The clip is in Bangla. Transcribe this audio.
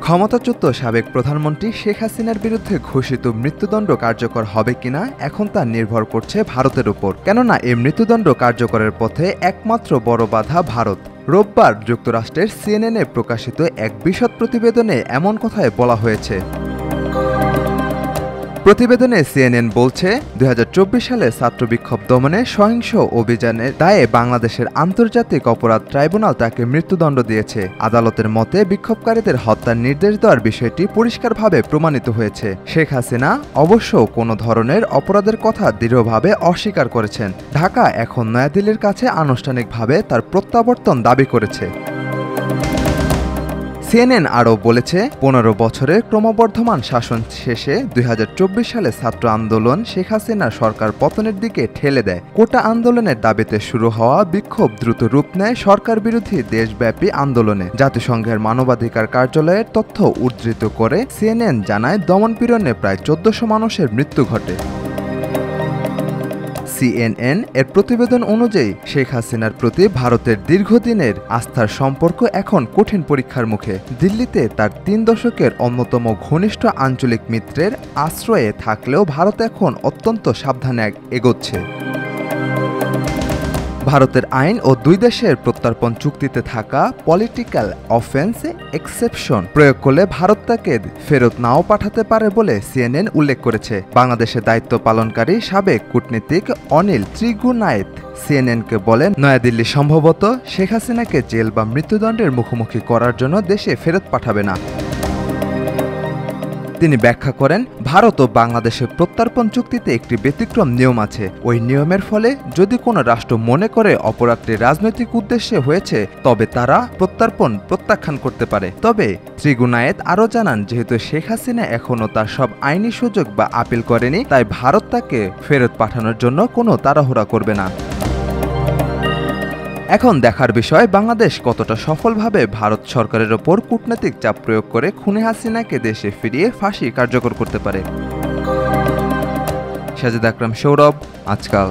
ক্ষমতাচ্যুত সাবেক প্রধানমন্ত্রী শেখ হাসিনার বিরুদ্ধে ঘোষিত মৃত্যুদণ্ড কার্যকর হবে কিনা এখন তা নির্ভর করছে ভারতের উপর। কেননা এই মৃত্যুদণ্ড কার্যকরের পথে একমাত্র বড় বাধা ভারত। রোববার যুক্তরাষ্ট্রের সিএনএনে প্রকাশিত এক বিশদ প্রতিবেদনে এমন কথাই বলা হয়েছে। প্রতিবেদনে সিএনএন বলছে, ২০২৪ সালে ছাত্র বিক্ষোভ দমনে সহিংস অভিযানের দায়ে বাংলাদেশের আন্তর্জাতিক অপরাধ ট্রাইব্যুনাল তাকে মৃত্যুদণ্ড দিয়েছে। আদালতের মতে বিক্ষোভকারীদের হত্যার নির্দেশ দেওয়ার বিষয়টি পরিষ্কারভাবে প্রমাণিত হয়েছে। শেখ হাসিনা অবশ্য কোনো ধরনের অপরাধের কথা দৃঢ়ভাবে অস্বীকার করেছেন। ঢাকা এখন নয়াদিল্লির কাছে আনুষ্ঠানিকভাবে তার প্রত্যাবর্তন দাবি করেছে। সিএনএন আরও বলেছে, ১৫ বছরের ক্রমবর্ধমান শাসন শেষে ২০২৪ সালে ছাত্র আন্দোলন শেখ হাসিনার সরকার পতনের দিকে ঠেলে দেয়। কোটা আন্দোলনের দাবিতে শুরু হওয়া বিক্ষোভ দ্রুত রূপ নেয় সরকার বিরোধী দেশব্যাপী আন্দোলনে। জাতিসংঘের মানবাধিকার কার্যালয়ের তথ্য উদ্ধৃত করে সিএনএন জানায়, দমনপীড়নে প্রায় ১৪০০ মানুষের মৃত্যু ঘটে। সিএনএন এর প্রতিবেদন অনুযায়ী শেখ হাসিনার প্রতি ভারতের দীর্ঘদিনের আস্থার সম্পর্ক এখন কঠিন পরীক্ষার মুখে। দিল্লিতে তার ৩ দশকের অন্যতম ঘনিষ্ঠ আঞ্চলিক মিত্রের আশ্রয়ে থাকলেও ভারত এখন অত্যন্ত সাবধানে এগোচ্ছে। ভারতের আইন ও দুই দেশের প্রত্যর্পণ চুক্তিতে থাকা পলিটিক্যাল অফেন্স এক্সেপশন প্রয়োগ করলে ভারত তাকে ফেরত নাও পাঠাতে পারে বলে সিএনএন উল্লেখ করেছে। বাংলাদেশে দায়িত্ব পালনকারী সাবেক কূটনীতিক অনিল ত্রিগুনায়েত সিএনএনকে বলেন, নয়াদিল্লি সম্ভবত শেখ হাসিনাকে জেল বা মৃত্যুদণ্ডের মুখোমুখি করার জন্য দেশে ফেরত পাঠাবে না। তিনি ব্যাখ্যা করেন, ভারত ও বাংলাদেশের প্রত্যর্পণ চুক্তিতে একটি ব্যতিক্রম নিয়ম আছে। ওই নিয়মের ফলে যদি কোনো রাষ্ট্র মনে করে অপরাধটি রাজনৈতিক উদ্দেশ্যে হয়েছে, তবে তারা প্রত্যাখ্যান করতে পারে। তবে ত্রিগুনায়েত আরও জানান, যেহেতু শেখ হাসিনা এখনও তার সব আইনি সুযোগ বা আপিল করেনি, তাই ভারত তাকে ফেরত পাঠানোর জন্য কোনো তাড়াহুড়া করবে না। এখন দেখার বিষয়, বাংলাদেশ কতটা সফলভাবে ভারত সরকারের ওপর কূটনৈতিক চাপ প্রয়োগ করে খুনি হাসিনাকে দেশে ফিরিয়ে ফাঁসি কার্যকর করতে পারে। সাজিদ আকরাম, সৌরভ, আজকাল।